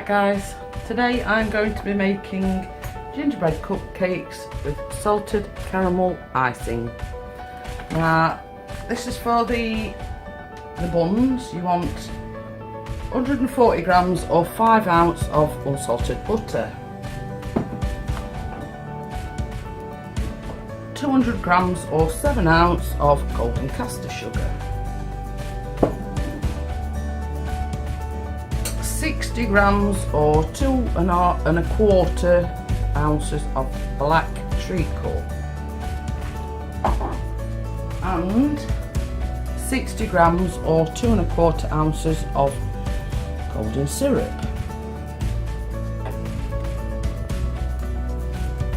guys, today I'm going to be making gingerbread cupcakes with salted caramel icing. Now this is for the buns. You want 140 grams or 5 ounces of unsalted butter, 200 grams or 7 ounces of golden caster sugar, 60 grams or 2 1/4 ounces of black treacle, and 60 grams or 2 1/4 ounces of golden syrup,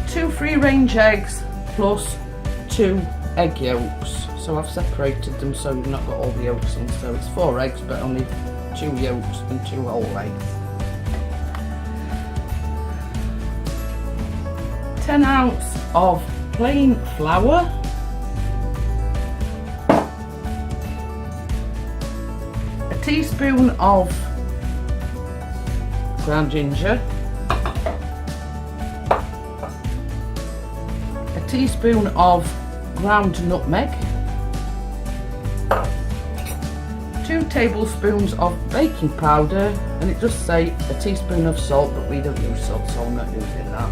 2 free-range eggs plus 2 egg yolks. So I've separated them so you've not got all the yolks in, so it's 4 eggs but only 2 yolks and 2 whole eggs. 10 ounces of plain flour, a teaspoon of ground ginger, a teaspoon of ground nutmeg, 2 tablespoons of baking powder, and it does say a teaspoon of salt, but we don't use salt, so I'm not using that.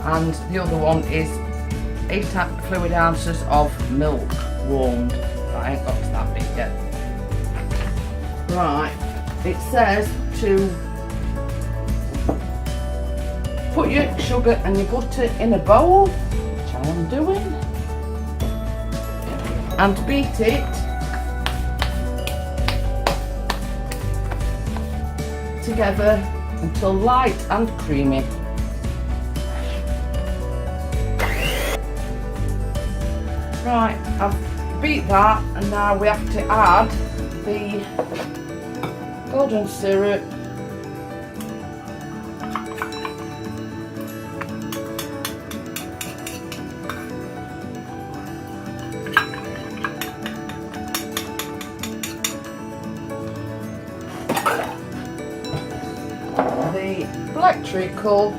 And the other one is 8 fluid ounces of milk warmed, but I ain't got to that bit yet. Right, it says to put your sugar and your butter in a bowl, which I am doing, and beat it together until light and creamy. Right, I've beat that, and now we have to add the golden syrup, the black treacle,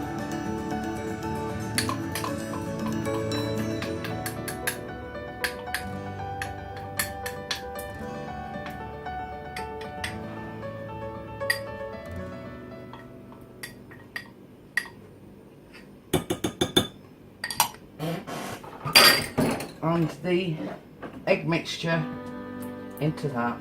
and the egg mixture into that.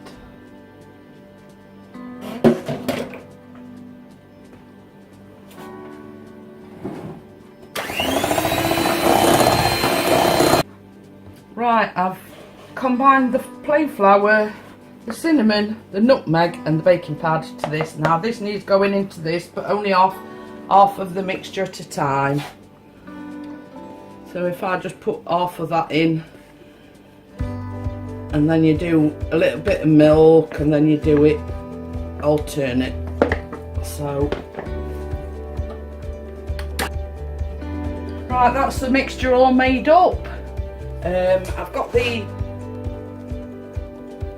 Right, I've combined the plain flour, the cinnamon, the nutmeg and the baking powder to this. Now this needs going into this, but only half of the mixture at a time. So if I just put half of that in, and then you do a little bit of milk, and then you do it alternate. So right, that's the mixture all made up. I've got the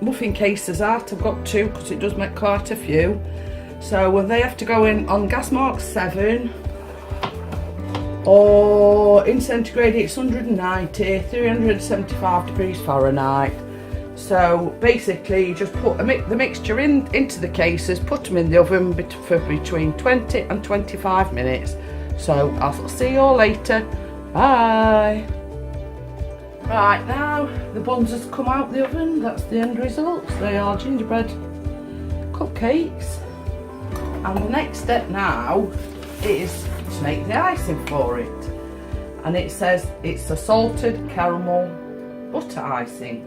muffin cases out. I've got 2 because it does make quite a few. So they have to go in on gas mark 7, or in centigrade it's 190, 375 degrees Fahrenheit. So basically you just put the mixture into the cases, put them in the oven for between 20 and 25 minutes. So I'll see you all later. Bye. Right, now the buns has come out the oven. That's the end results. They are gingerbread cupcakes, and the next step now is to make the icing for it. And it says it's a salted caramel butter icing.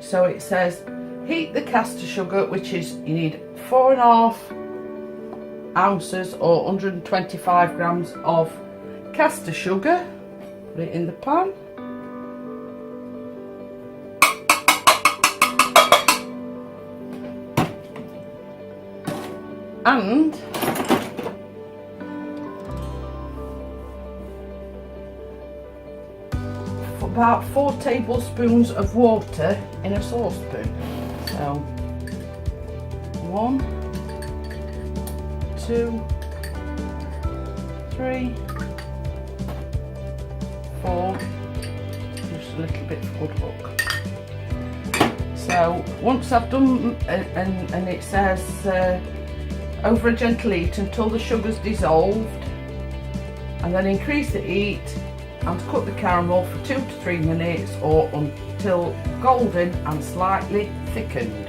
So it says heat the caster sugar, which is, you need 4 1/2 ounces or 125 grams of caster sugar. Put it in the pan. And about 4 tablespoons of water in a saucepan. So 1, 2, 3, 4, just a little bit for good luck. So once I've done, and it says over a gentle heat until the sugar's dissolved, and then increase the heat and cook the caramel for 2 to 3 minutes or until golden and slightly thickened.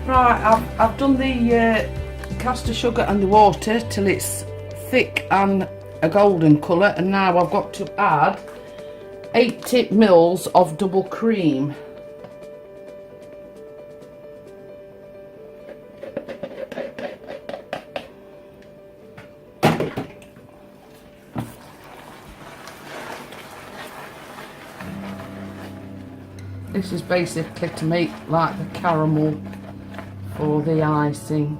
Right, I've done the caster sugar and the water till it's thick and a golden colour, and now I've got to add 80 mils of double cream. This is basically to make like the caramel for the icing.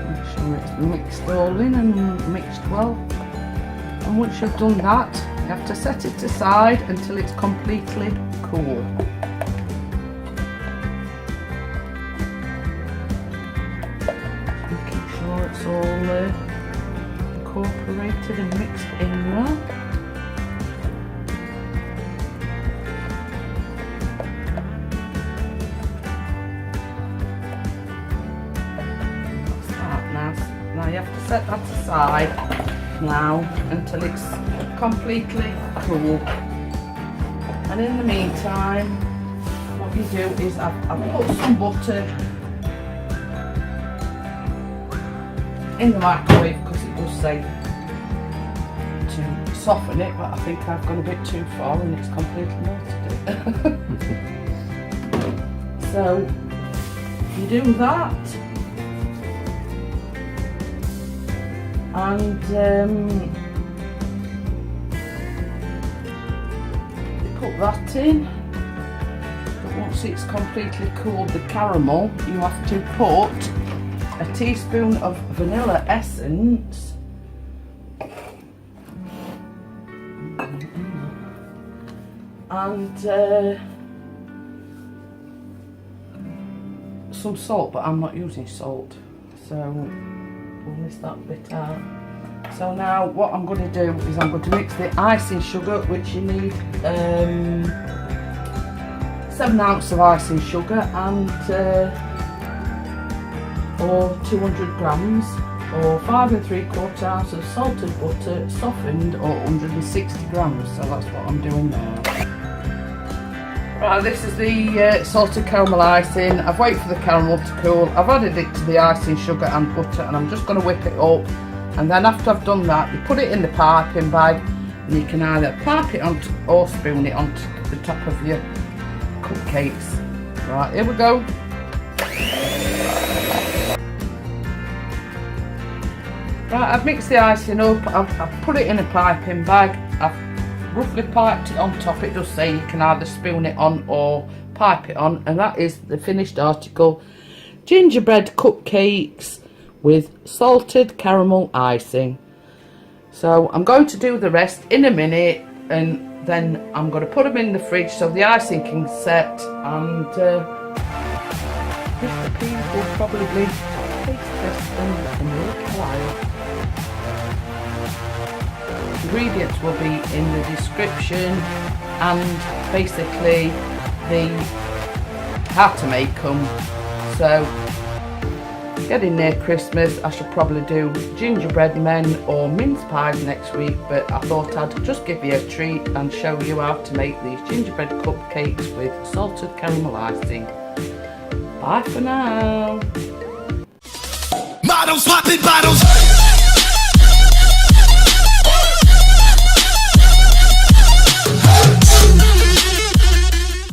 Make sure it's mixed all in and mixed well. And once you've done that, you have to set it aside until it's completely cool. It's all incorporated and mixed in well. That's that now. Now you have to set that aside now until it's completely cool. And in the meantime, what you do is I've put some butter in the microwave because it does say to soften it, but I think I've gone a bit too far and it's completely melted it. So you do that, and you put that in. But once it's completely cooled, the caramel, you have to put a teaspoon of vanilla essence and some salt, but I'm not using salt, so we'll miss that bit out. So now what I'm going to do is I'm going to mix the icing sugar, which you need 7 ounces of icing sugar and or 200 grams or 5 3/4 ounces of salted butter softened or 160 grams, so that's what I'm doing now. Right, this is the salted caramel icing. I've waited for the caramel to cool. I've added it to the icing sugar and butter, and I'm just going to whip it up, and then after I've done that, you put it in the piping bag, and you can either pipe it onto or spoon it onto the top of your cupcakes. Right, here we go. Right, I've mixed the icing up, I've put it in a piping bag, I've roughly piped it on top. It does say you can either spoon it on or pipe it on, and that is the finished article. Gingerbread cupcakes with salted caramel icing. So I'm going to do the rest in a minute, and then I'm going to put them in the fridge so the icing can set, and Mr. P will probably taste test them in a little while. Ingredients will be in the description, and basically the how to make them. So getting near Christmas, I should probably do gingerbread men or mince pies next week, but I thought I'd just give you a treat and show you how to make these gingerbread cupcakes with salted caramel icing. Bye for now. Models popping bottles.